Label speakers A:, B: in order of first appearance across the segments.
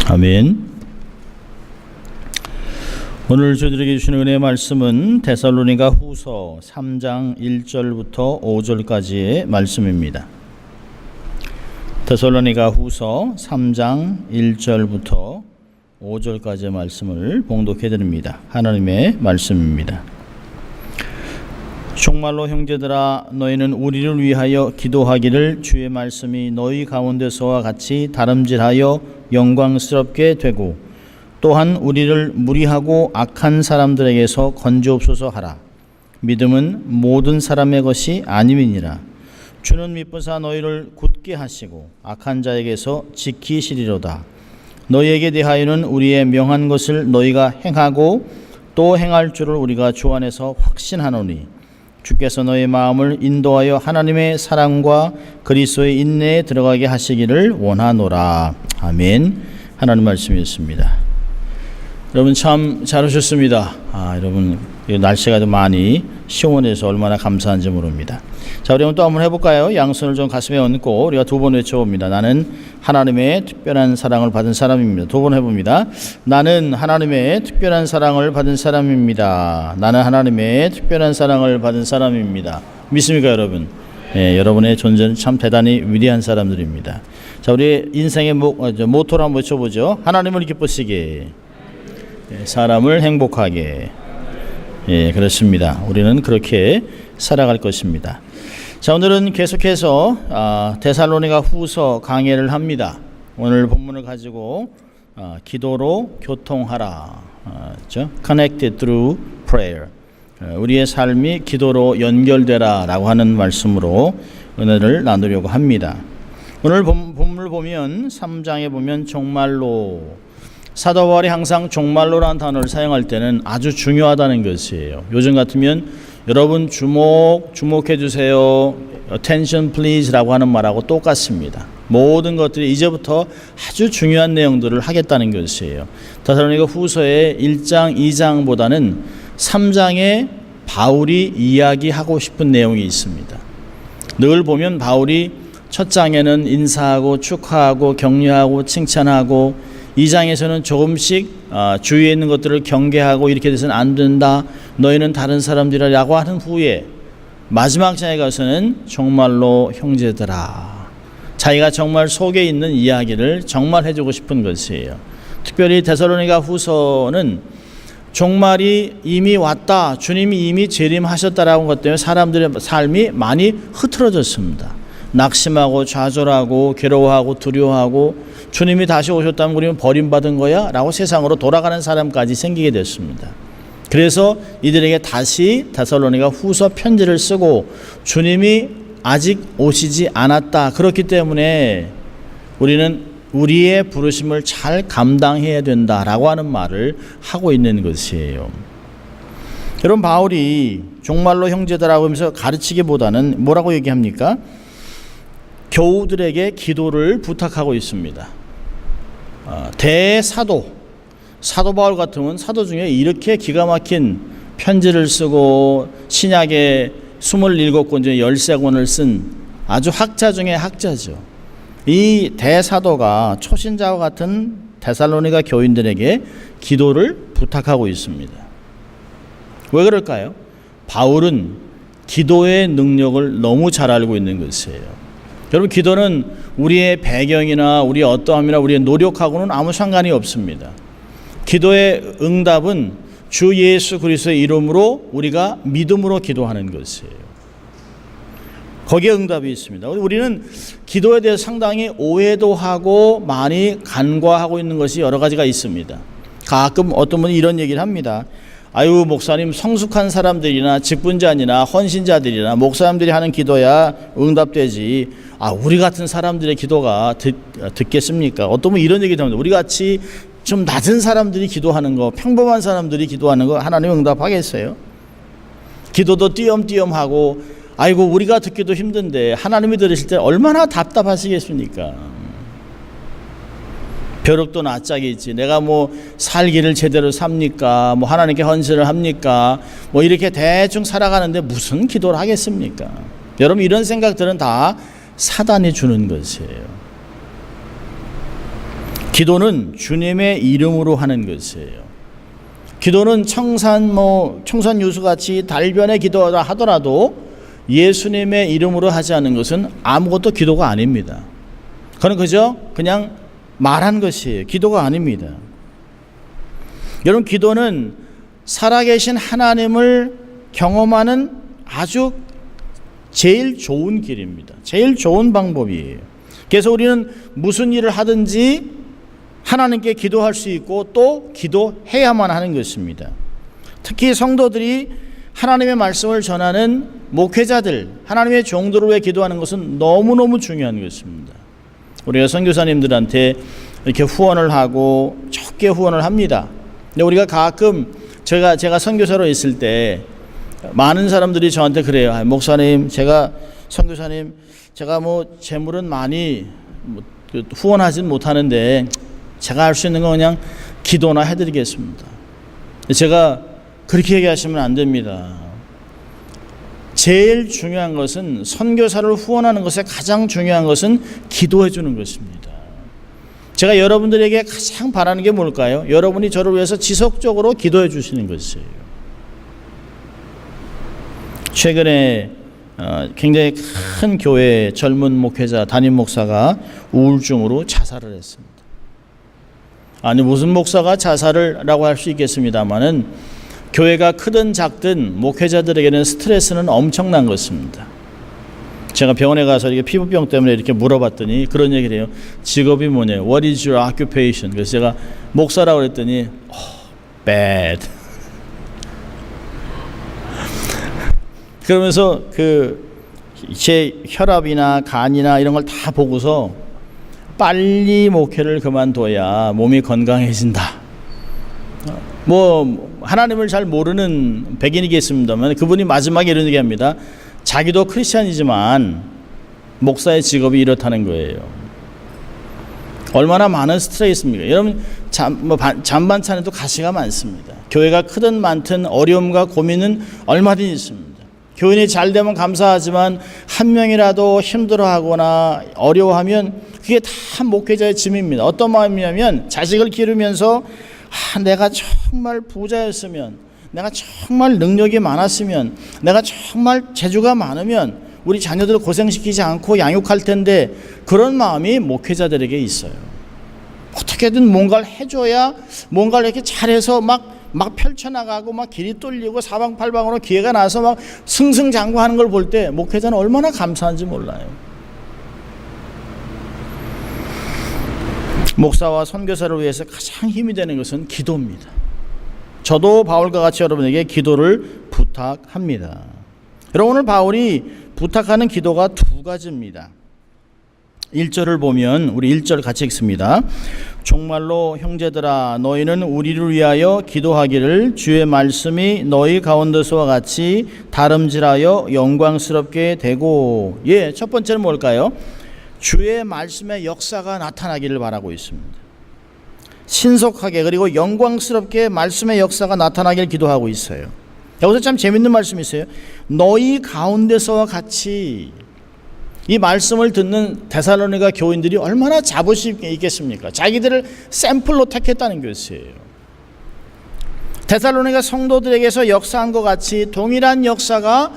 A: 아멘. 오늘 저희들에게 주시는 은혜의 말씀은 데살로니가 후서 3장 1절부터 5절까지의 말씀입니다. 데살로니가 후서 3장 1절부터 5절까지의 말씀을 봉독해 드립니다. 하나님의 말씀입니다. 정말로 형제들아, 너희는 우리를 위하여 기도하기를 주의 말씀이 너희 가운데서와 같이 다름질하여 영광스럽게 되고 또한 우리를 무리하고 악한 사람들에게서 건져옵소서 하라. 믿음은 모든 사람의 것이 아님이니라. 주는 미쁘사 너희를 굳게 하시고 악한 자에게서 지키시리로다. 너희에게 대하여는 우리의 명한 것을 너희가 행하고 또 행할 줄을 우리가 주 안에서 확신하노니 주께서 너희 마음을 인도하여 하나님의 사랑과 그리스도의 인내에 들어가게 하시기를 원하노라. 아멘. 하나님 말씀이었습니다. 여러분 참 잘 오셨습니다. 여러분 날씨가 좀 많이 시원해서 얼마나 감사한지 모릅니다. 자, 우리 또 한번 해볼까요? 양손을 좀 가슴에 얹고 우리가 두 번 외쳐봅니다. 나는 하나님의 특별한 사랑을 받은 사람입니다. 두 번 해봅니다. 나는 하나님의 특별한 사랑을 받은 사람입니다. 나는 하나님의 특별한 사랑을 받은 사람입니다. 믿습니까, 여러분? 네, 여러분의 존재는 참 대단히 위대한 사람들입니다. 자, 우리 인생의 모토를 한번 외쳐보죠. 하나님을 기쁘시게, 사람을 행복하게. 예, 그렇습니다. 우리는 그렇게 살아갈 것입니다. 자, 오늘은 계속해서 데살로니가 후서 강해를 합니다. 오늘 본문을 가지고 기도로 교통하라. Connected through prayer. 우리의 삶이 기도로 연결되라 라고 하는 말씀으로 은혜를 나누려고 합니다. 오늘 본문을 보면 3장에 보면 정말로, 사도 바울이 항상 정말로라는 단어를 사용할 때는 아주 중요하다는 것이에요. 요즘 같으면 여러분 주목해 주세요, attention please 라고 하는 말하고 똑같습니다. 모든 것들이 이제부터 아주 중요한 내용들을 하겠다는 것이에요. 데살로니가 후서의 1장 2장보다는 3장에 바울이 이야기하고 싶은 내용이 있습니다. 늘 보면 바울이 첫 장에는 인사하고 축하하고 격려하고 칭찬하고 2장에서는 조금씩 주위에 있는 것들을 경계하고 이렇게 돼서는 안 된다, 너희는 다른 사람들이라고 하는 후에 마지막 장에 가서는 정말로 형제들아, 자기가 정말 속에 있는 이야기를 정말 해주고 싶은 것이에요. 특별히 데살로니가 후서는 종말이 이미 왔다, 주님이 이미 재림하셨다라는 것 때문에 사람들의 삶이 많이 흐트러졌습니다. 낙심하고 좌절하고 괴로워하고 두려워하고 주님이 다시 오셨다면 우리는 버림받은 거야? 라고 세상으로 돌아가는 사람까지 생기게 됐습니다. 그래서 이들에게 다시 데살로니가 후서 편지를 쓰고 주님이 아직 오시지 않았다, 그렇기 때문에 우리는 우리의 부르심을 잘 감당해야 된다라고 하는 말을 하고 있는 것이에요. 여러분, 바울이 정말로 형제들하고 하면서 가르치기보다는 뭐라고 얘기합니까? 교우들에게 기도를 부탁하고 있습니다. 대사도, 사도 바울 같으면 사도 중에 이렇게 기가 막힌 편지를 쓰고 신약의 27권 중에 13권을 쓴 아주 학자 중에 학자죠. 이 대사도가 초신자와 같은 데살로니가 교인들에게 기도를 부탁하고 있습니다. 왜 그럴까요? 바울은 기도의 능력을 너무 잘 알고 있는 것이에요. 여러분, 기도는 우리의 배경이나 우리의 어떠함이나 우리의 노력하고는 아무 상관이 없습니다. 기도의 응답은 주 예수 그리스도의 이름으로 우리가 믿음으로 기도하는 것이에요. 거기에 응답이 있습니다. 우리는 기도에 대해서 상당히 오해도 하고 많이 간과하고 있는 것이 여러 가지가 있습니다. 가끔 어떤 분이 이런 얘기를 합니다. 아유, 목사님, 성숙한 사람들이나 직분자니나 헌신자들이나 목사님들이 하는 기도야 응답되지, 우리 같은 사람들의 기도가 듣겠습니까? 어떤 분이 이런 얘기를 합니다. 우리 같이 좀 낮은 사람들이 기도하는 거, 평범한 사람들이 기도하는 거 하나님 응답하겠어요? 기도도 띄엄띄엄하고, 아이고 우리가 듣기도 힘든데 하나님이 들으실 때 얼마나 답답하시겠습니까? 벼룩도 낯짝이 있지, 내가 뭐 살기를 제대로 삽니까? 뭐 하나님께 헌신을 합니까? 뭐 이렇게 대충 살아가는데 무슨 기도를 하겠습니까? 여러분, 이런 생각들은 다 사단이 주는 것이에요. 기도는 주님의 이름으로 하는 것이에요. 기도는 청산유수같이 달변에 기도하다 하더라도 예수님의 이름으로 하지 않는 것은 아무것도 기도가 아닙니다. 그건 그냥 말한 것이에요. 기도가 아닙니다. 여러분, 기도는 살아계신 하나님을 경험하는 아주 제일 좋은 길입니다. 제일 좋은 방법이에요. 그래서 우리는 무슨 일을 하든지 하나님께 기도할 수 있고 또 기도해야만 하는 것입니다. 특히 성도들이 하나님의 말씀을 전하는 목회자들, 하나님의 종들을 위해 기도하는 것은 너무너무 중요한 것입니다. 우리가 선교사님들한테 이렇게 후원을 하고 적게 후원을 합니다. 근데 우리가 가끔 제가 선교사로 있을 때 많은 사람들이 저한테 그래요. 목사님, 선교사님, 제가 재물은 많이 후원하진 못하는데 제가 할 수 있는 건 그냥 기도나 해드리겠습니다. 제가 그렇게 얘기하시면 안 됩니다. 제일 중요한 것은, 선교사를 후원하는 것에 가장 중요한 것은 기도해 주는 것입니다. 제가 여러분들에게 가장 바라는 게 뭘까요? 여러분이 저를 위해서 지속적으로 기도해 주시는 것이에요. 최근에 굉장히 큰 교회 젊은 목회자, 담임 목사가 우울증으로 자살을 했습니다. 아니, 무슨 목사가 자살을라고 할 수 있겠습니다만은 교회가 크든 작든 목회자들에게는 스트레스는 엄청난 것입니다. 제가 병원에 가서 이렇게 피부병 때문에 이렇게 물어봤더니 그런 얘기를 해요. 직업이 뭐냐고. What is your occupation? 그래서 제가 목사라고 그랬더니 bad. 그러면서 제 혈압이나 간이나 이런 걸 다 보고서 빨리 목회를 그만둬야 몸이 건강해진다. 하나님을 잘 모르는 백인이겠습니다만 그분이 마지막에 이런 얘기합니다. 자기도 크리스찬이지만 목사의 직업이 이렇다는 거예요. 얼마나 많은 스트레스입니까? 여러분, 잔반찬에도 가시가 많습니다. 교회가 크든 많든 어려움과 고민은 얼마든지 있습니다. 교인이 잘 되면 감사하지만 한 명이라도 힘들어하거나 어려워하면 그게 다 목회자의 짐입니다. 어떤 마음이냐면 자식을 기르면서 내가 정말 부자였으면, 내가 정말 능력이 많았으면, 내가 정말 재주가 많으면 우리 자녀들을 고생시키지 않고 양육할 텐데, 그런 마음이 목회자들에게 있어요. 어떻게든 뭔가를 해줘야 뭔가를 이렇게 잘해서 막 펼쳐나가고 막 길이 뚫리고 사방팔방으로 기회가 나서 막 승승장구하는 걸 볼 때 목회자는 얼마나 감사한지 몰라요. 목사와 선교사를 위해서 가장 힘이 되는 것은 기도입니다. 저도 바울과 같이 여러분에게 기도를 부탁합니다. 여러분, 오늘 바울이 부탁하는 기도가 두 가지입니다. 1절을 보면 우리 1절 같이 읽습니다. 정말로 형제들아, 너희는 우리를 위하여 기도하기를 주의 말씀이 너희 가운데서와 같이 다름질하여 영광스럽게 되고. 첫 번째는 뭘까요? 주의 말씀의 역사가 나타나기를 바라고 있습니다. 신속하게 그리고 영광스럽게 말씀의 역사가 나타나기를 기도하고 있어요. 여기서 참 재밌는 말씀이 있어요. 너희 가운데서와 같이. 이 말씀을 듣는 데살로니가 교인들이 얼마나 자부심이 있겠습니까? 자기들을 샘플로 택했다는 것이에요. 데살로니가 성도들에게서 역사한 것 같이 동일한 역사가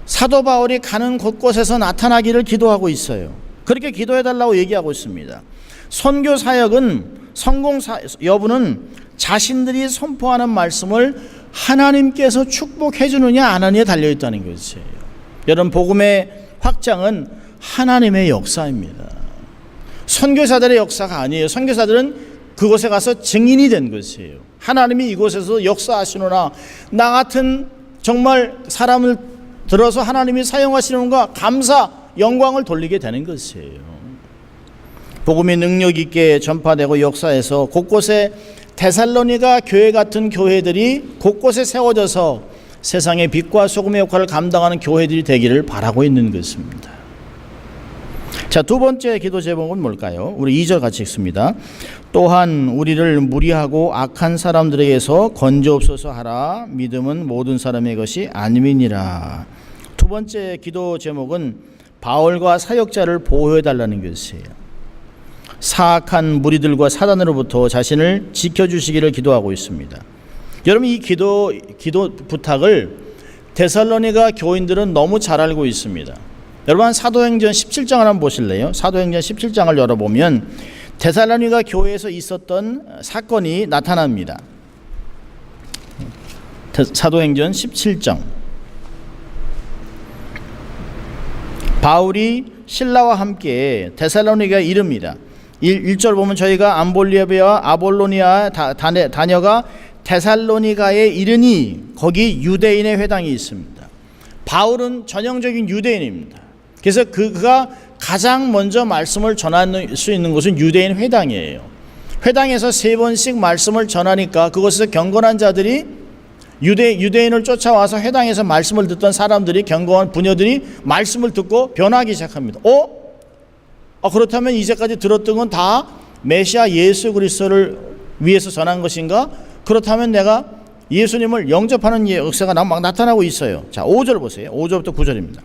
A: 사도 바울이 가는 곳곳에서 나타나기를 기도하고 있어요. 그렇게 기도해달라고 얘기하고 있습니다. 선교 사역은, 성공 여부는 자신들이 선포하는 말씀을 하나님께서 축복해 주느냐 안 하느냐에 달려있다는 것이에요. 여러분, 복음의 확장은 하나님의 역사입니다. 선교사들의 역사가 아니에요. 선교사들은 그곳에 가서 증인이 된 것이에요. 하나님이 이곳에서 역사하시노라, 나 같은 정말 사람을 들어서 하나님이 사용하시는가 감사, 영광을 돌리게 되는 것이에요. 복음이 능력 있게 전파되고 역사해서 곳곳에 데살로니가 교회 같은 교회들이 곳곳에 세워져서 세상의 빛과 소금의 역할을 감당하는 교회들이 되기를 바라고 있는 것입니다. 자, 두 번째 기도 제목은 뭘까요? 우리 2절 같이 읽습니다. 또한 우리를 무리하고 악한 사람들에게서 건져옵소서 하라. 믿음은 모든 사람의 것이 아님이니라. 두 번째 기도 제목은 바울과 사역자를 보호해달라는 것이에요. 사악한 무리들과 사단으로부터 자신을 지켜주시기를 기도하고 있습니다. 여러분, 이 기도 부탁을 데살로니가 교인들은 너무 잘 알고 있습니다. 여러분, 사도행전 17장을 한번 보실래요? 사도행전 17장을 열어보면 데살로니가 교회에서 있었던 사건이 나타납니다. 사도행전 17장. 바울이 실라와 함께 데살로니가에 이릅니다. 1절 보면 저희가 암볼리아와 아볼로니아 다녀가 데살로니가에 이르니 거기 유대인의 회당이 있습니다. 바울은 전형적인 유대인입니다. 그래서 그가 가장 먼저 말씀을 전할 수 있는 곳은 유대인 회당이에요. 회당에서 3번씩 말씀을 전하니까 그곳에서 경건한 자들이 유대인을 쫓아와서 회당에서 말씀을 듣던 사람들이, 경건한 부녀들이 말씀을 듣고 변하기 시작합니다. 그렇다면 이제까지 들었던 건 다 메시아 예수 그리스도를 위해서 전한 것인가? 그렇다면 내가 예수님을 영접하는 역사가 막 나타나고 있어요. 자, 5절 보세요. 5절부터 9절입니다.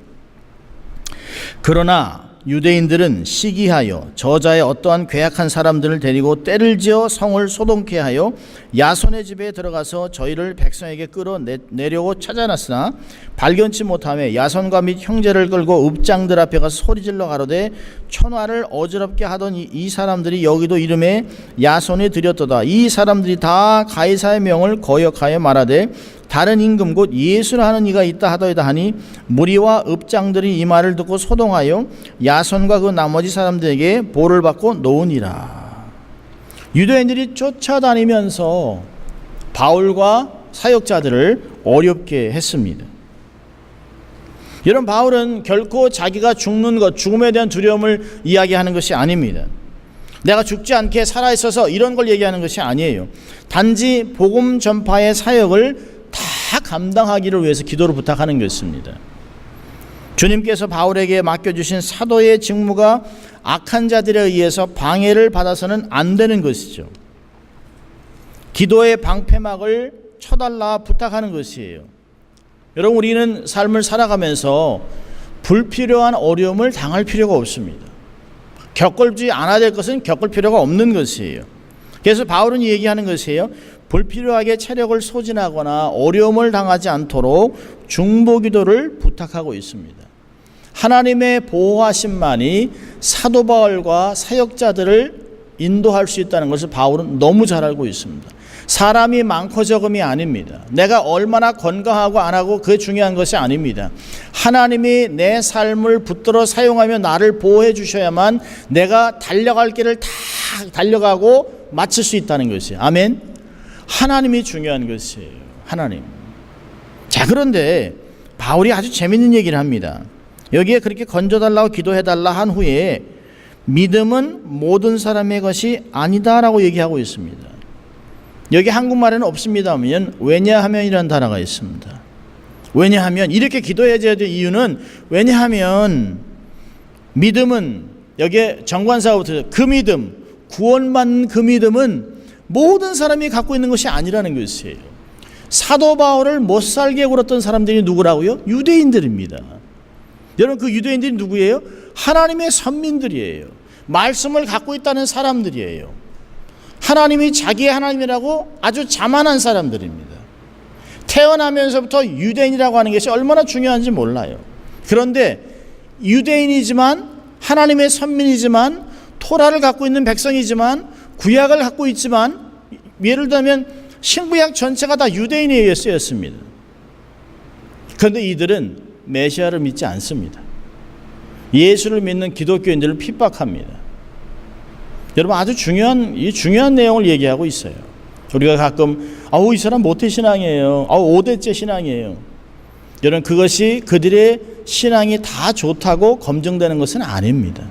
A: 그러나 유대인들은 시기하여 저자의 어떠한 괴악한 사람들을 데리고 때를 지어 성을 소동케 하여 야손의 집에 들어가서 저희를 백성에게 끌어내려고 찾아났으나 발견치 못하며 야손과 및 형제를 끌고 읍장들 앞에 가서 소리질러 가로되 천하를 어지럽게 하던 이 사람들이 여기도 이름에 야손이 드렸도다. 이 사람들이 다 가이사의 명을 거역하여 말하되 다른 임금 곧 예수라 하는 이가 있다 하더이다 하니 무리와 읍장들이 이 말을 듣고 소동하여 야손과 그 나머지 사람들에게 보를 받고 놓으니라. 유대인들이 쫓아다니면서 바울과 사역자들을 어렵게 했습니다. 여러분, 바울은 결코 자기가 죽는 것, 죽음에 대한 두려움을 이야기하는 것이 아닙니다. 내가 죽지 않게 살아있어서 이런 걸 얘기하는 것이 아니에요. 단지 복음 전파의 사역을 다 감당하기를 위해서 기도를 부탁하는 것입니다. 주님께서 바울에게 맡겨주신 사도의 직무가 악한 자들에 의해서 방해를 받아서는 안 되는 것이죠. 기도의 방패막을 쳐달라 부탁하는 것이에요. 여러분, 우리는 삶을 살아가면서 불필요한 어려움을 당할 필요가 없습니다. 겪지 않아야 될 것은 겪을 필요가 없는 것이에요. 그래서 바울은 얘기하는 것이에요. 불필요하게 체력을 소진하거나 어려움을 당하지 않도록 중보기도를 부탁하고 있습니다. 하나님의 보호하심만이 사도 바울과 사역자들을 인도할 수 있다는 것을 바울은 너무 잘 알고 있습니다. 사람이 많고 적음이 아닙니다. 내가 얼마나 건강하고 안 하고 그게 중요한 것이 아닙니다. 하나님이 내 삶을 붙들어 사용하며 나를 보호해 주셔야만 내가 달려갈 길을 다 달려가고 마칠 수 있다는 것이에요. 아멘. 하나님이 중요한 것이에요. 하나님. 자, 그런데 바울이 아주 재밌는 얘기를 합니다. 여기에 그렇게 건져달라고 기도해달라 한 후에 믿음은 모든 사람의 것이 아니다라고 얘기하고 있습니다. 여기 한국말에는 없습니다만 왜냐하면이라는 단어가 있습니다. 왜냐하면 이렇게 기도해야 될 이유는 왜냐하면 믿음은 여기에 정관사부터 그 믿음, 구원받는 그 믿음은 모든 사람이 갖고 있는 것이 아니라는 것이에요. 사도 바울을 못 살게 굴었던 사람들이 누구라고요? 유대인들입니다. 여러분, 그 유대인들이 누구예요? 하나님의 선민들이에요. 말씀을 갖고 있다는 사람들이에요. 하나님이 자기의 하나님이라고 아주 자만한 사람들입니다. 태어나면서부터 유대인이라고 하는 것이 얼마나 중요한지 몰라요. 그런데 유대인이지만 하나님의 선민이지만 토라를 갖고 있는 백성이지만 구약을 갖고 있지만 예를 들면 신구약 전체가 다 유대인에 의해 쓰였습니다. 그런데 이들은 메시아를 믿지 않습니다. 예수를 믿는 기독교인들을 핍박합니다. 여러분, 아주 중요한 내용을 얘기하고 있어요. 우리가 가끔 이 사람 모태신앙이에요. 5대째 신앙이에요. 여러분, 그것이 그들의 신앙이 다 좋다고 검증되는 것은 아닙니다.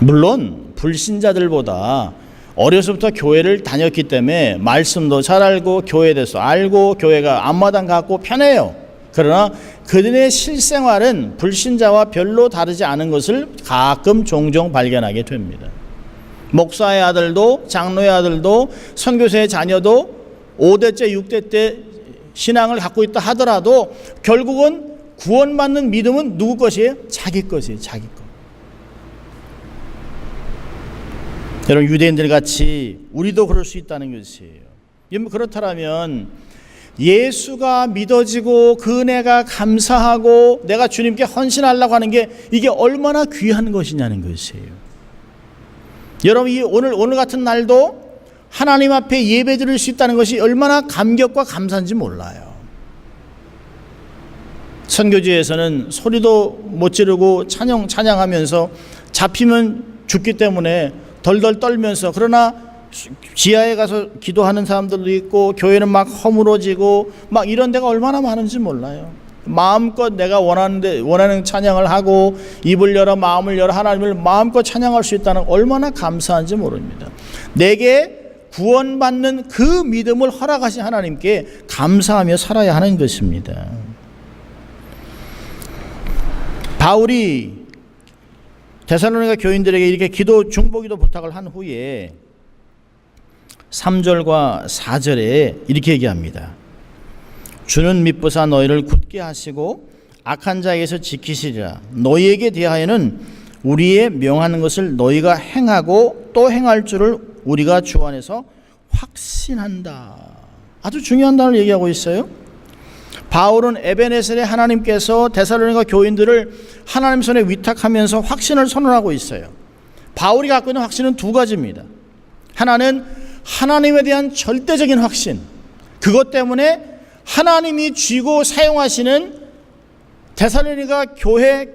A: 물론 불신자들보다 어려서부터 교회를 다녔기 때문에 말씀도 잘 알고 교회에 대해서 알고 교회가 앞마당 같고 편해요. 그러나 그들의 실생활은 불신자와 별로 다르지 않은 것을 가끔 종종 발견하게 됩니다. 목사의 아들도 장로의 아들도 선교사의 자녀도 5대째 6대 때 신앙을 갖고 있다 하더라도 결국은 구원받는 믿음은 누구 것이에요? 자기 것이에요. 자기 것. 여러분, 유대인들 같이 우리도 그럴 수 있다는 것이에요. 그렇다면 예수가 믿어지고 그 은혜가 감사하고 내가 주님께 헌신하려고 하는 게 이게 얼마나 귀한 것이냐는 것이에요. 여러분, 오늘 같은 날도 하나님 앞에 예배 드릴 수 있다는 것이 얼마나 감격과 감사인지 몰라요. 선교지에서는 소리도 못 지르고 찬양하면서 잡히면 죽기 때문에 덜덜 떨면서, 그러나 지하에 가서 기도하는 사람들도 있고 교회는 막 허물어지고 막 이런 데가 얼마나 많은지 몰라요. 마음껏 내가 원하는 찬양을 하고 입을 열어 마음을 열어 하나님을 마음껏 찬양할 수 있다는 얼마나 감사한지 모릅니다. 내게 구원받는 그 믿음을 허락하신 하나님께 감사하며 살아야 하는 것입니다. 바울이 데살로니가 교인들에게 이렇게 기도 중보기도 부탁을 한 후에 3절과 4절에 이렇게 얘기합니다. 주는 미쁘사 너희를 굳게 하시고 악한 자에게서 지키시리라. 너희에게 대하여는 우리의 명하는 것을 너희가 행하고 또 행할 줄을 우리가 주 안에서 확신한다. 아주 중요한 단어를 얘기하고 있어요. 바울은 에베네셀의 하나님께서 데살로니가 교인들을 하나님 손에 위탁하면서 확신을 선언하고 있어요. 바울이 갖고 있는 확신은 두 가지입니다. 하나는 하나님에 대한 절대적인 확신, 그것 때문에 하나님이 쥐고 사용하시는 데살로니가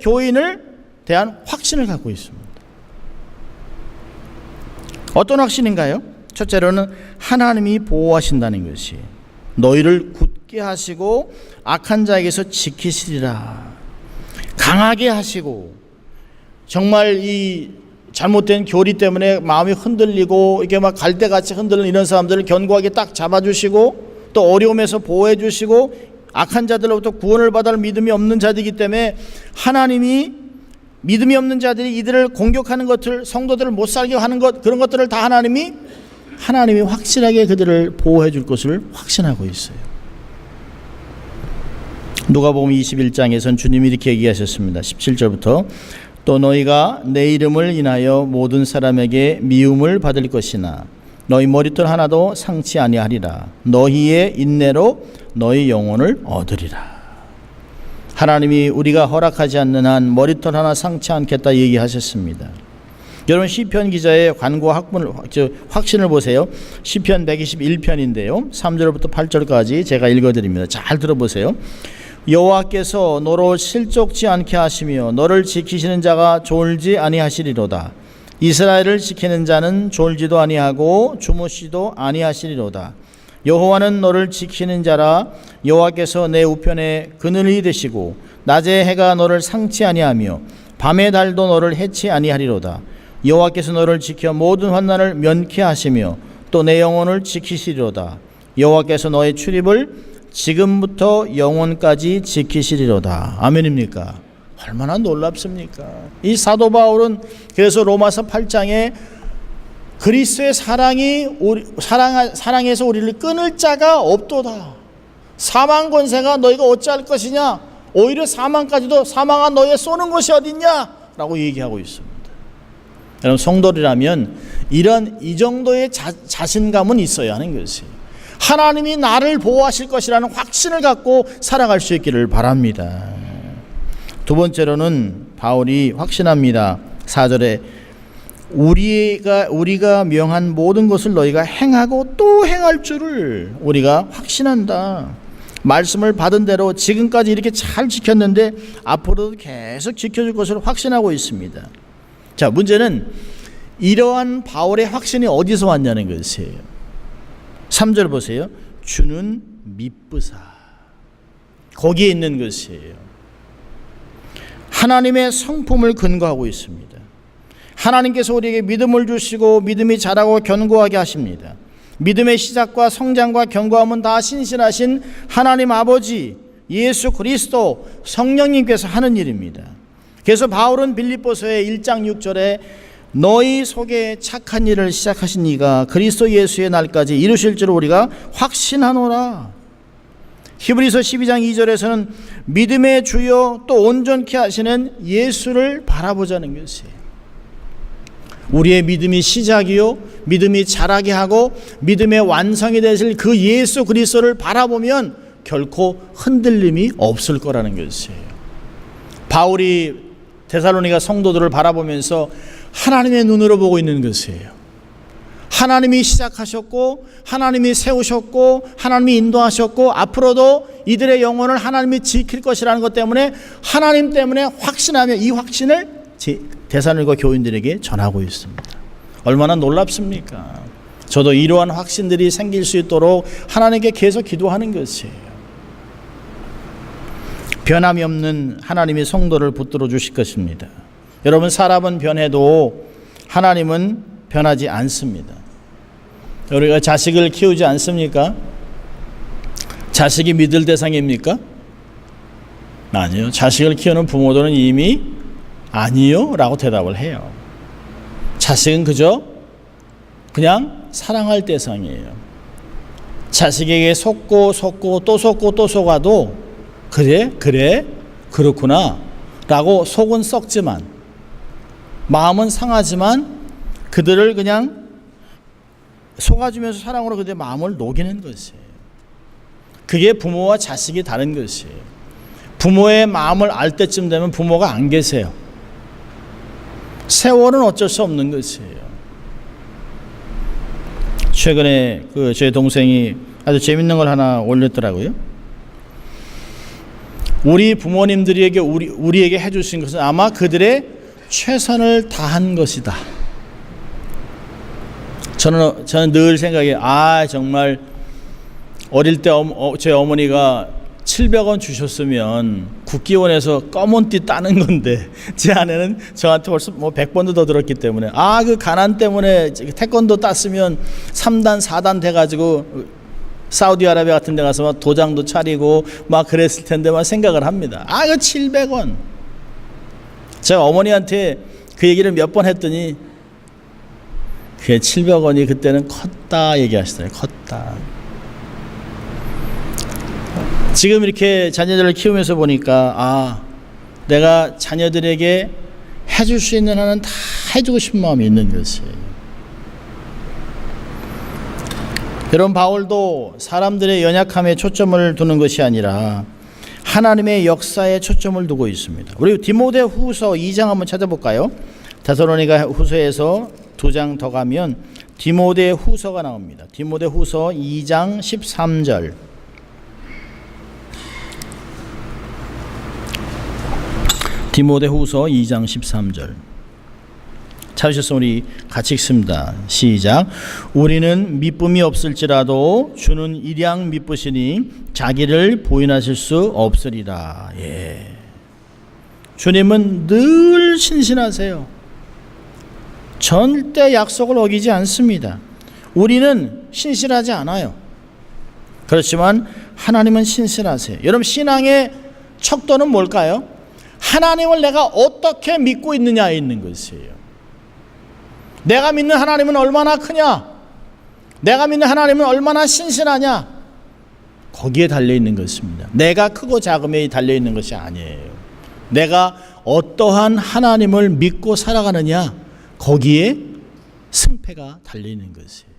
A: 교인을 대한 확신을 갖고 있습니다. 어떤 확신인가요? 첫째로는 하나님이 보호하신다는 것이, 너희를 굳게 하시고 악한 자에게서 지키시리라. 강하게 하시고, 정말 이 잘못된 교리 때문에 마음이 흔들리고 이게 막 갈대같이 흔들리는 이런 사람들을 견고하게 딱 잡아주시고, 또 어려움에서 보호해 주시고, 악한 자들로부터 구원을 받을 믿음이 없는 자들이기 때문에 하나님이 믿음이 없는 자들이 이들을 공격하는 것들, 성도들을 못 살게 하는 것, 그런 것들을 다 하나님이 확실하게 그들을 보호해 줄 것을 확신하고 있어요. 누가복음 21장에서는 주님이 이렇게 얘기하셨습니다. 17절부터 또 너희가 내 이름을 인하여 모든 사람에게 미움을 받을 것이나 너희 머리털 하나도 상치 아니하리라. 너희의 인내로 너희 영혼을 얻으리라. 하나님이 우리가 허락하지 않는 한 머리털 하나 상치 않겠다 얘기하셨습니다. 여러분, 시편 기자의 관고와 확신을 보세요. 시편 121편인데요 3절부터 8절까지 제가 읽어드립니다. 잘 들어보세요. 여호와께서 너로 실족지 않게 하시며 너를 지키시는 자가 졸지 아니하시리로다. 이스라엘을 지키는 자는 졸지도 아니하고 주무시도 아니하시리로다. 여호와는 너를 지키는 자라. 여호와께서 내 우편에 그늘이 되시고 낮에 해가 너를 상치 아니하며 밤의 달도 너를 해치 아니하리로다. 여호와께서 너를 지켜 모든 환난을 면케 하시며 또 내 영혼을 지키시리로다. 여호와께서 너의 출입을 지금부터 영원까지 지키시리로다. 아멘입니까? 얼마나 놀랍습니까? 이 사도 바울은 그래서 로마서 8장에 그리스도의 사랑에서 우리를 끊을 자가 없도다. 사망 권세가 너희가 어찌할 것이냐? 오히려 사망까지도 사망한 너희에 쏘는 것이 어딨냐? 라고 얘기하고 있습니다. 여러분, 성도들이라면 이 정도의 자신감은 있어야 하는 것이에요. 하나님이 나를 보호하실 것이라는 확신을 갖고 살아갈 수 있기를 바랍니다. 두 번째로는 바울이 확신합니다. 4절에 우리가 명한 모든 것을 너희가 행하고 또 행할 줄을 우리가 확신한다. 말씀을 받은 대로 지금까지 이렇게 잘 지켰는데 앞으로도 계속 지켜줄 것을 확신하고 있습니다. 자, 문제는 이러한 바울의 확신이 어디서 왔냐는 것이에요. 3절 보세요. 주는 미쁘사. 거기에 있는 것이에요. 하나님의 성품을 근거하고 있습니다. 하나님께서 우리에게 믿음을 주시고 믿음이 자라고 견고하게 하십니다. 믿음의 시작과 성장과 견고함은 다 신실하신 하나님 아버지 예수 그리스도 성령님께서 하는 일입니다. 그래서 바울은 빌립보서의 1장 6절에 너희 속에 착한 일을 시작하신 이가 그리스도 예수의 날까지 이루실 줄 우리가 확신하노라. 히브리서 12장 2절에서는 믿음의 주요 또 온전케 하시는 예수를 바라보자는 것이에요. 우리의 믿음이 시작이요 믿음이 자라게 하고 믿음의 완성이 되실 그 예수 그리스도를 바라보면 결코 흔들림이 없을 거라는 것이에요. 바울이 데살로니가 성도들을 바라보면서 하나님의 눈으로 보고 있는 것이에요. 하나님이 시작하셨고 하나님이 세우셨고 하나님이 인도하셨고 앞으로도 이들의 영혼을 하나님이 지킬 것이라는 것 때문에 하나님 때문에 확신하며 이 확신을 데살로니가 교인들에게 전하고 있습니다. 얼마나 놀랍습니까? 저도 이러한 확신들이 생길 수 있도록 하나님께 계속 기도하는 것이에요. 변함이 없는 하나님이 성도를 붙들어 주실 것입니다. 여러분, 사람은 변해도 하나님은 변하지 않습니다. 우리가 자식을 키우지 않습니까? 자식이 믿을 대상입니까? 아니요. 자식을 키우는 부모들은 이미 아니요 라고 대답을 해요. 자식은 그저 그냥 사랑할 대상이에요. 자식에게 속고 또 속고 또 속아도 그래 그렇구나 라고 속은 썩지만 마음은 상하지만 그들을 그냥 속아주면서 사랑으로 그들의 마음을 녹이는 것이에요. 그게 부모와 자식이 다른 것이에요. 부모의 마음을 알 때쯤 되면 부모가 안 계세요. 세월은 어쩔 수 없는 것이에요. 최근에 제 동생이 아주 재밌는 걸 하나 올렸더라고요. 우리 부모님들에게 우리에게 해주신 것은 아마 그들의 최선을 다한 것이다. 저는 늘 생각해, 정말 어릴 때 제 어머니가 700원 주셨으면 국기원에서 검은 띠 따는 건데 제 아내는 저한테 벌써 100번도 더 들었기 때문에 그 가난 때문에 태권도 땄으면 3단 4단 돼가지고 사우디아라비아 같은 데 가서 막 도장도 차리고 막 그랬을 텐데 막 생각을 합니다. 그 700원. 제가 어머니한테 그 얘기를 몇 번 했더니 그게 700원이 그때는 컸다 얘기하시더라고요. 컸다. 지금 이렇게 자녀들을 키우면서 보니까 내가 자녀들에게 해줄 수 있는 한은 다 해주고 싶은 마음이 있는 것이에요. 여러분, 바울도 사람들의 연약함에 초점을 두는 것이 아니라 하나님의 역사에 초점을 두고 있습니다. 우리 디모데 후서 2장 한번 찾아볼까요? 데살로니가 후서에서 2장 더 가면 디모데 후서가 나옵니다. 디모데 후서 2장 13절. 디모데 후서 2장 13절. 찾으셨으면 우리 같이 읽습니다. 시작. 우리는 미쁨이 없을지라도 주는 일양 미쁘시니 자기를 부인하실 수 없으리라. 주님은 늘 신실하세요. 절대 약속을 어기지 않습니다. 우리는 신실하지 않아요. 그렇지만 하나님은 신실하세요. 여러분, 신앙의 척도는 뭘까요? 하나님을 내가 어떻게 믿고 있느냐에 있는 것이에요. 내가 믿는 하나님은 얼마나 크냐? 내가 믿는 하나님은 얼마나 신실하냐? 거기에 달려있는 것입니다. 내가 크고 작음에 달려있는 것이 아니에요. 내가 어떠한 하나님을 믿고 살아가느냐? 거기에 승패가 달려있는 것이에요.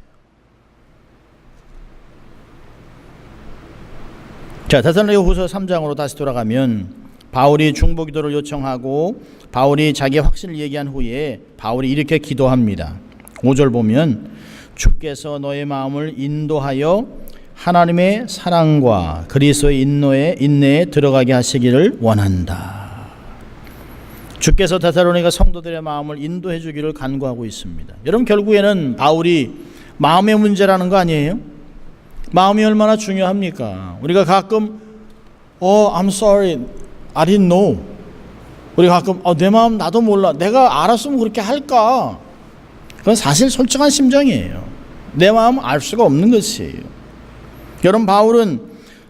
A: 자, 데살로니가 후서 3장으로 다시 돌아가면 바울이 중보기도를 요청하고 바울이 자기의 확신을 얘기한 후에 바울이 이렇게 기도합니다. 5절 보면 주께서 너의 마음을 인도하여 하나님의 사랑과 그리스도의 인내에 들어가게 하시기를 원한다. 주께서 데살로니가 성도들의 마음을 인도해 주기를 간구하고 있습니다. 여러분, 결국에는 바울이 마음의 문제라는 거 아니에요? 마음이 얼마나 중요합니까? 우리가 가끔 I'm sorry, I didn't know. 우리가 가끔 내 마음 나도 몰라. 내가 알았으면 그렇게 할까? 그건 사실 솔직한 심정이에요. 내 마음 알 수가 없는 것이에요. 여러분, 바울은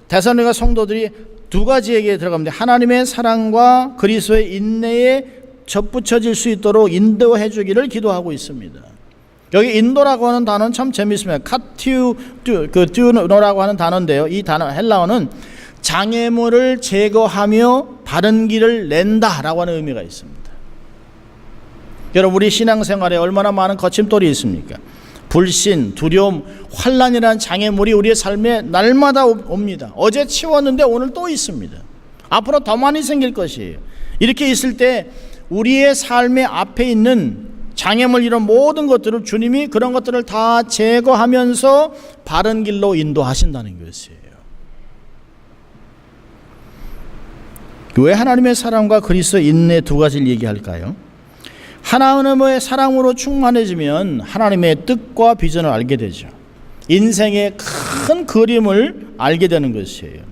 A: 데살로니가 성도들이 두 가지 얘기에 들어갑니다. 하나님의 사랑과 그리스도의 인내에 접붙여질 수 있도록 인도해 주기를 기도하고 있습니다. 여기 인도라고 하는 단어는 참 재미있습니다. 카티우노라고 하는 단어인데요. 이 단어 헬라어는 장애물을 제거하며 바른 길을 낸다라고 하는 의미가 있습니다. 여러분, 우리 신앙생활에 얼마나 많은 거침돌이 있습니까? 불신, 두려움, 환난이라는 장애물이 우리의 삶에 날마다 옵니다. 어제 치웠는데 오늘 또 있습니다. 앞으로 더 많이 생길 것이에요. 이렇게 있을 때 우리의 삶의 앞에 있는 장애물, 이런 모든 것들을 주님이 그런 것들을 다 제거하면서 바른 길로 인도하신다는 것이에요. 왜 하나님의 사랑과 그리스도의 인내 두 가지를 얘기할까요? 하나님의 사랑으로 충만해지면 하나님의 뜻과 비전을 알게 되죠. 인생의 큰 그림을 알게 되는 것이에요.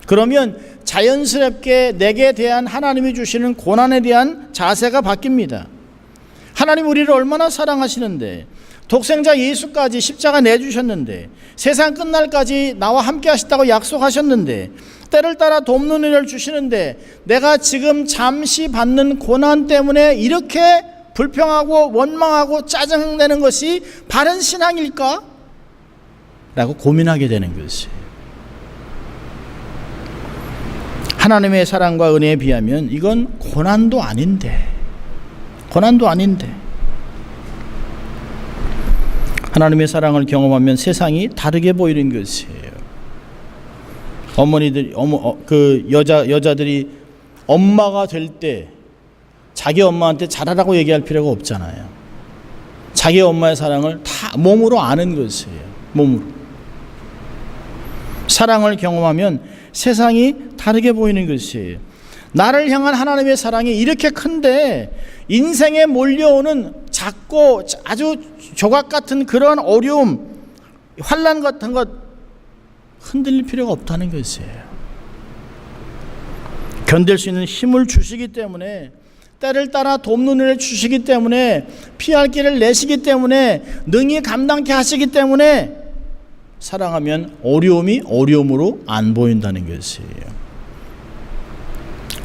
A: 그러면 자연스럽게 내게 대한 하나님이 주시는 고난에 대한 자세가 바뀝니다. 하나님 우리를 얼마나 사랑하시는데, 독생자 예수까지 십자가 내주셨는데, 세상 끝날까지 나와 함께 하시다고 약속하셨는데, 때를 따라 돕는 은혜를 주시는데, 내가 지금 잠시 받는 고난 때문에 이렇게 불평하고 원망하고 짜증내는 것이 바른 신앙일까? 라고 고민하게 되는 것이에요. 하나님의 사랑과 은혜에 비하면 이건 고난도 아닌데, 하나님의 사랑을 경험하면 세상이 다르게 보이는 것이에요. 어머니들이 여자들이 엄마가 될 때 자기 엄마한테 잘하라고 얘기할 필요가 없잖아요. 자기 엄마의 사랑을 다 몸으로 아는 것이에요. 몸으로. 사랑을 경험하면 세상이 다르게 보이는 것이에요. 나를 향한 하나님의 사랑이 이렇게 큰데 인생에 몰려오는 작고 아주 조각 같은 그런 어려움, 환난 같은 것 흔들릴 필요가 없다는 것이에요. 견딜 수 있는 힘을 주시기 때문에, 때를 따라 돕는 일을 주시기 때문에, 피할 길을 내시기 때문에, 능히 감당케 하시기 때문에 사랑하면 어려움이 어려움으로 안 보인다는 것이에요.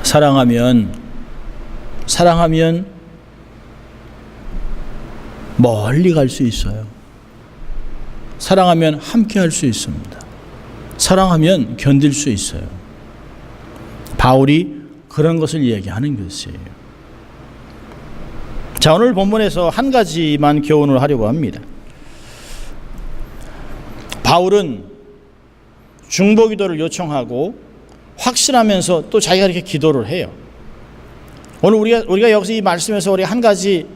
A: 사랑하면 멀리 갈 수 있어요. 사랑하면 함께 할 수 있습니다. 사랑하면 견딜 수 있어요. 바울이 그런 것을 얘기하는 것이에요. 자, 오늘 본문에서 한 가지만 교훈을 하려고 합니다. 바울은 중보기도를 요청하고 확신하면서 또 자기가 이렇게 기도를 해요. 오늘 우리가 여기서 이 말씀에서 우리 한 가지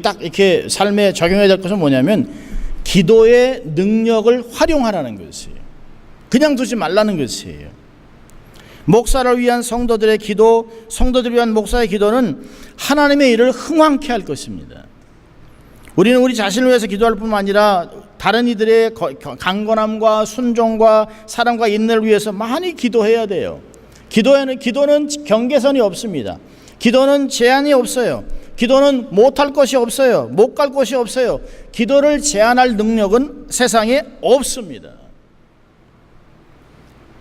A: 딱 이렇게 삶에 적용해야 될 것은 뭐냐면, 기도의 능력을 활용하라는 것이에요. 그냥 두지 말라는 것이에요. 목사를 위한 성도들의 기도, 성도들을 위한 목사의 기도는 하나님의 일을 흥왕케 할 것입니다. 우리는 우리 자신을 위해서 기도할 뿐만 아니라 다른 이들의 강건함과 순종과 사랑과 인내를 위해서 많이 기도해야 돼요. 기도는 경계선이 없습니다. 기도는 제한이 없어요. 기도는 못할 것이 없어요. 못 갈 곳이 없어요. 기도를 제한할 능력은 세상에 없습니다.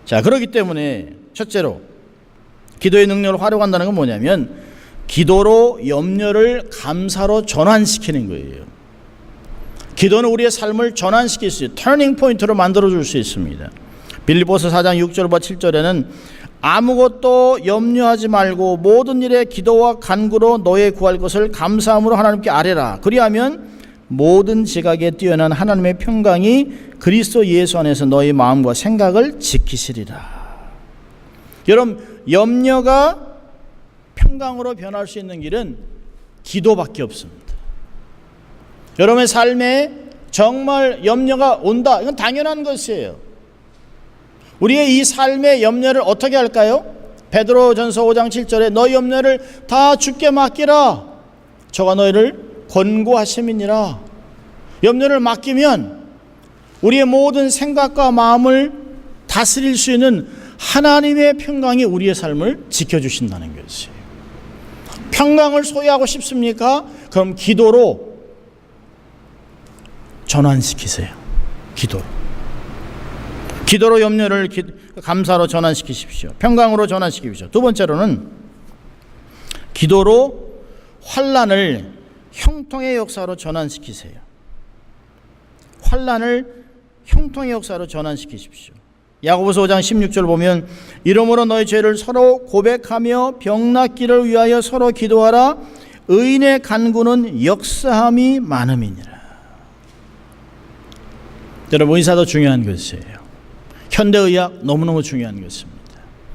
A: 자, 그렇기 때문에 첫째로 기도의 능력을 활용한다는 건 뭐냐면, 기도로 염려를 감사로 전환시키는 거예요. 기도는 우리의 삶을 전환시킬 수 있어요. 터닝 포인트로 만들어줄 수 있습니다. 빌립보서 4장 6절과 7절에는 아무것도 염려하지 말고 모든 일에 기도와 간구로 너의 구할 것을 감사함으로 하나님께 아뢰라. 그리하면 모든 지각에 뛰어난 하나님의 평강이 그리스도 예수 안에서 너의 마음과 생각을 지키시리라. 여러분, 염려가 평강으로 변할 수 있는 길은 기도밖에 없습니다. 여러분의 삶에 정말 염려가 온다, 이건 당연한 것이에요. 우리의 이 삶의 염려를 어떻게 할까요? 베드로전서 5장 7절에 너희 염려를 다 주께 맡기라. 저가 너희를 권고하심이니라. 염려를 맡기면 우리의 모든 생각과 마음을 다스릴 수 있는 하나님의 평강이 우리의 삶을 지켜주신다는 것이에요. 평강을 소유하고 싶습니까? 그럼 기도로 전환시키세요. 기도로 염려를 감사로 전환시키십시오. 평강으로 전환시키십시오. 두 번째로는 기도로 환난을 형통의 역사로 전환시키세요. 환난을 형통의 역사로 전환시키십시오. 야고보서 5장 16절 보면 이러므로 너희 죄를 서로 고백하며 병 낫기를 위하여 서로 기도하라. 의인의 간구는 역사함이 많음이니라. 여러분, 의사도 중요한 것이에요. 현대의학 너무너무 중요한 것입니다.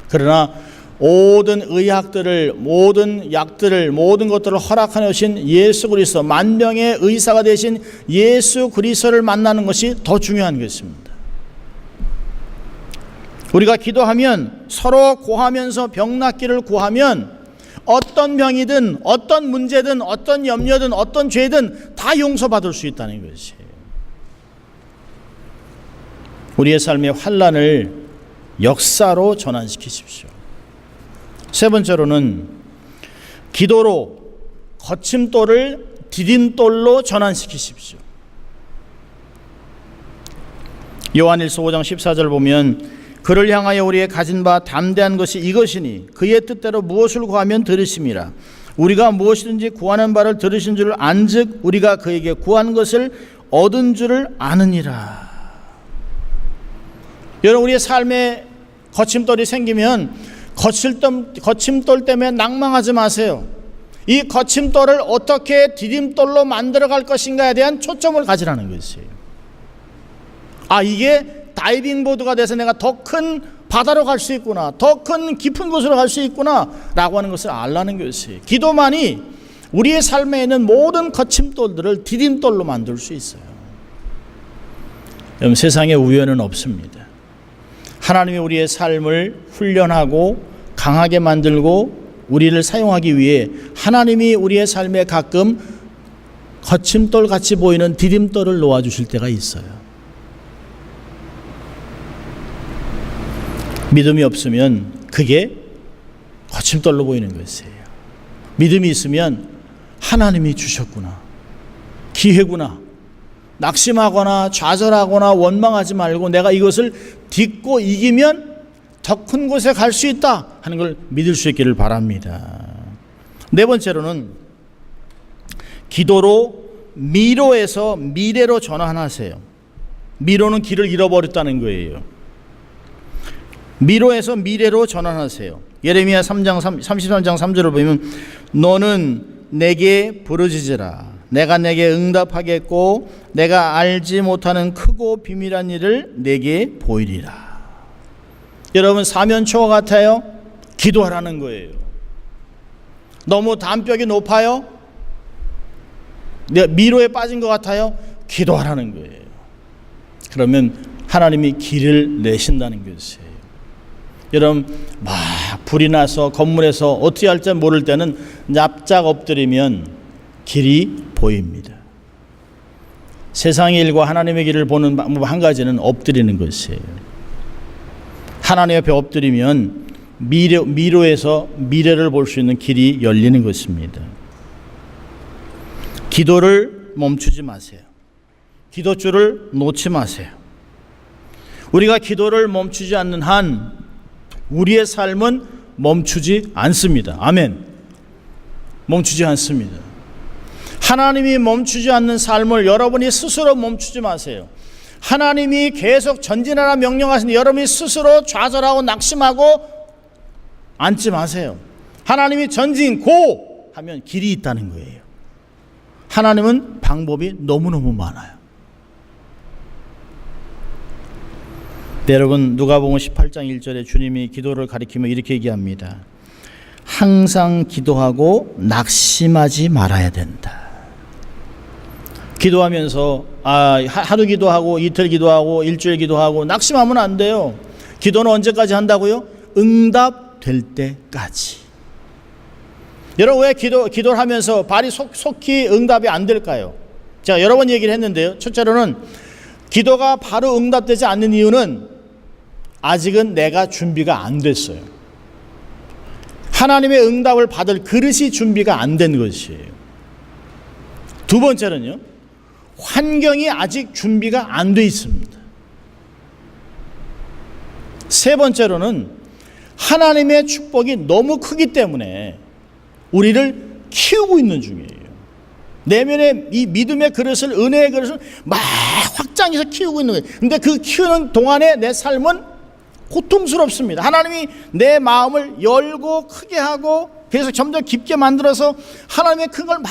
A: 그러나 모든 의학들을, 모든 약들을, 모든 것들을 허락하신 예수 그리스도, 만병의 의사가 되신 예수 그리스도를 만나는 것이 더 중요한 것입니다. 우리가 기도하면, 서로 고하면서 병 낫기를 구하면 어떤 병이든 어떤 문제든 어떤 염려든 어떤 죄든 다 용서받을 수 있다는 것이에요. 우리의 삶의 환난을 역사로 전환시키십시오. 세 번째로는 기도로 거침돌을 디딤돌로 전환시키십시오. 요한일서 5장 14절 보면 그를 향하여 우리의 가진 바 담대한 것이 이것이니 그의 뜻대로 무엇을 구하면 들으심이라. 우리가 무엇이든지 구하는 바를 들으신 줄 안즉 우리가 그에게 구한 것을 얻은 줄을 아느니라. 여러분, 우리의 삶에 거침돌이 생기면 거침돌 때문에 낭망하지 마세요. 이 거침돌을 어떻게 디딤돌로 만들어갈 것인가에 대한 초점을 가지라는 것이에요. 이게 다이빙 보드가 돼서 내가 더 큰 바다로 갈 수 있구나, 더 큰 깊은 곳으로 갈 수 있구나 라고 하는 것을 알라는 것이에요. 기도만이 우리의 삶에 있는 모든 거침돌들을 디딤돌로 만들 수 있어요. 여러분, 세상에 우연은 없습니다. 하나님이 우리의 삶을 훈련하고 강하게 만들고 우리를 사용하기 위해 하나님이 우리의 삶에 가끔 거침돌 같이 보이는 디딤돌을 놓아주실 때가 있어요. 믿음이 없으면 그게 거침돌로 보이는 것이에요. 믿음이 있으면 하나님이 주셨구나, 기회구나, 낙심하거나 좌절하거나 원망하지 말고 내가 이것을 딛고 이기면 더 큰 곳에 갈 수 있다 하는 걸 믿을 수 있기를 바랍니다. 네 번째로는 기도로 미로에서 미래로 전환하세요. 미로는 길을 잃어버렸다는 거예요. 미로에서 미래로 전환하세요. 예레미야 33장 3절을 보면 너는 내게 부르짖으라. 내가 내게 응답하겠고 내가 알지 못하는 크고 비밀한 일을 내게 보이리라. 여러분, 사면초가 같아요? 기도하라는 거예요. 너무 담벽이 높아요? 내가 미로에 빠진 것 같아요? 기도하라는 거예요. 그러면 하나님이 길을 내신다는 것이에요. 여러분, 막 불이 나서 건물에서 어떻게 할지 모를 때는 납작 엎드리면 길이 보입니다. 세상의 일과 하나님의 길을 보는 방법 한 가지는 엎드리는 것이에요. 하나님 앞에 엎드리면 미로에서 미래를 볼 수 있는 길이 열리는 것입니다. 기도를 멈추지 마세요. 기도줄을 놓지 마세요. 우리가 기도를 멈추지 않는 한 우리의 삶은 멈추지 않습니다. 아멘. 멈추지 않습니다. 하나님이 멈추지 않는 삶을 여러분이 스스로 멈추지 마세요. 하나님이 계속 전진하라 명령하시는데 여러분이 스스로 좌절하고 낙심하고 앉지 마세요. 하나님이 전진 고 하면 길이 있다는 거예요. 하나님은 방법이 너무너무 많아요. 네, 여러분, 누가복음 18장 1절에 주님이 기도를 가리키며 이렇게 얘기합니다. 항상 기도하고 낙심하지 말아야 된다. 기도하면서 하루 기도하고 이틀 기도하고 일주일 기도하고 낙심하면 안 돼요. 기도는 언제까지 한다고요? 응답될 때까지. 여러분, 왜 기도를 하면서 발이 속히 응답이 안 될까요? 제가 여러 번 얘기를 했는데요. 첫째로는 기도가 바로 응답되지 않는 이유는 아직은 내가 준비가 안 됐어요. 하나님의 응답을 받을 그릇이 준비가 안 된 것이에요. 두 번째는요, 환경이 아직 준비가 안 돼 있습니다. 세 번째로는 하나님의 축복이 너무 크기 때문에 우리를 키우고 있는 중이에요. 내면의 이 믿음의 그릇을, 은혜의 그릇을 막 확장해서 키우고 있는 거예요. 근데 그 키우는 동안에 내 삶은 고통스럽습니다. 하나님이 내 마음을 열고 크게 하고 그래서 점점 깊게 만들어서 하나님의 큰 걸 막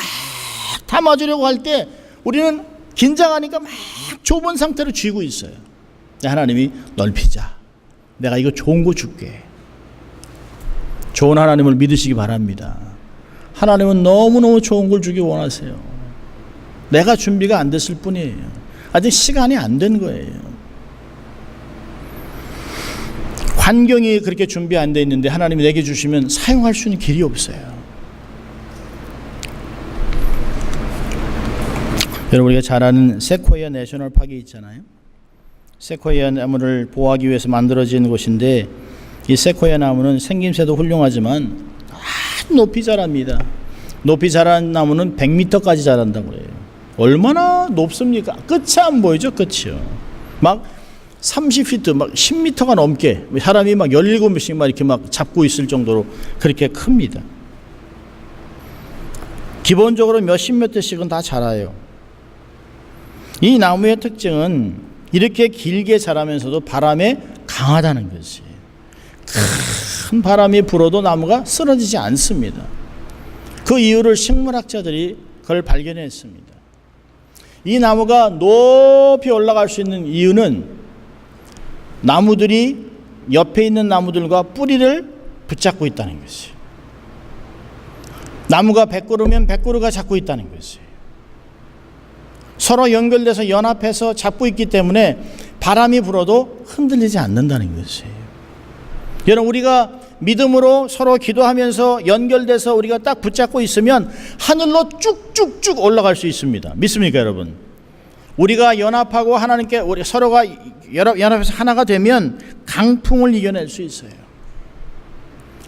A: 담아주려고 할 때 우리는 긴장하니까 막 좁은 상태로 쥐고 있어요. 하나님이 넓히자. 내가 이거 좋은 거 줄게. 좋은 하나님을 믿으시기 바랍니다. 하나님은 너무너무 좋은 걸 주기 원하세요. 내가 준비가 안 됐을 뿐이에요. 아직 시간이 안 된 거예요. 환경이 그렇게 준비 안 돼 있는데 하나님이 내게 주시면 사용할 수 있는 길이 없어요. 여러분, 우리가 잘 아는 세코이아 내셔널 파크가 있잖아요. 세코이아 나무를 보호하기 위해서 만들어진 곳인데 이 세코이아 나무는 생김새도 훌륭하지만 아주 높이 자랍니다. 높이 자란 나무는 100m까지 자란다고 그래요. 얼마나 높습니까? 끝이 안 보이죠. 끝이요. 막 30피트, 막 10m가 넘게 사람이 막 17명씩 막 이렇게 막 잡고 있을 정도로 그렇게 큽니다. 기본적으로 몇십 대씩은 다 자라요. 이 나무의 특징은 이렇게 길게 자라면서도 바람에 강하다는 것이에요. 큰 바람이 불어도 나무가 쓰러지지 않습니다. 그 이유를 식물학자들이 그걸 발견했습니다. 이 나무가 높이 올라갈 수 있는 이유는 나무들이 옆에 있는 나무들과 뿌리를 붙잡고 있다는 것이에요. 나무가 100그루면 100그루가 잡고 있다는 것이에요. 서로 연결돼서 연합해서 잡고 있기 때문에 바람이 불어도 흔들리지 않는다는 것이에요. 여러분, 우리가 믿음으로 서로 기도하면서 연결돼서 우리가 딱 붙잡고 있으면 하늘로 쭉쭉쭉 올라갈 수 있습니다. 믿습니까, 여러분? 우리가 연합하고 하나님께 우리 서로가 연합해서 하나가 되면 강풍을 이겨낼 수 있어요.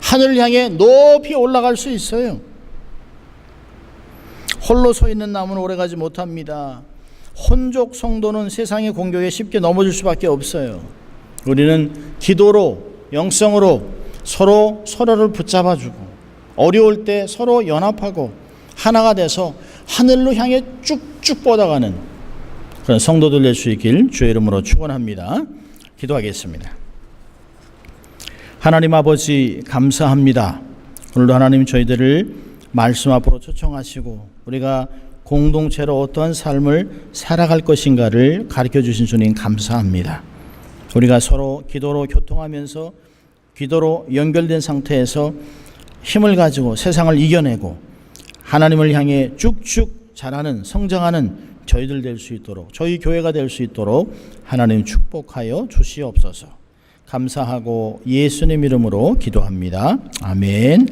A: 하늘을 향해 높이 올라갈 수 있어요. 홀로 서 있는 나무는 오래가지 못합니다. 혼족 성도는 세상의 공격에 쉽게 넘어질 수밖에 없어요. 우리는 기도로, 영성으로 서로를 붙잡아주고 어려울 때 서로 연합하고 하나가 돼서 하늘로 향해 쭉쭉 뻗어가는 그런 성도들 될 수 있길 주의 이름으로 축원합니다. 기도하겠습니다. 하나님 아버지, 감사합니다. 오늘도 하나님 저희들을 말씀 앞으로 초청하시고 우리가 공동체로 어떠한 삶을 살아갈 것인가를 가르쳐 주신 주님 감사합니다. 우리가 서로 기도로 교통하면서 기도로 연결된 상태에서 힘을 가지고 세상을 이겨내고 하나님을 향해 쭉쭉 자라는 성장하는 저희들 될 수 있도록, 저희 교회가 될 수 있도록 하나님 축복하여 주시옵소서. 감사하고 예수님 이름으로 기도합니다. 아멘.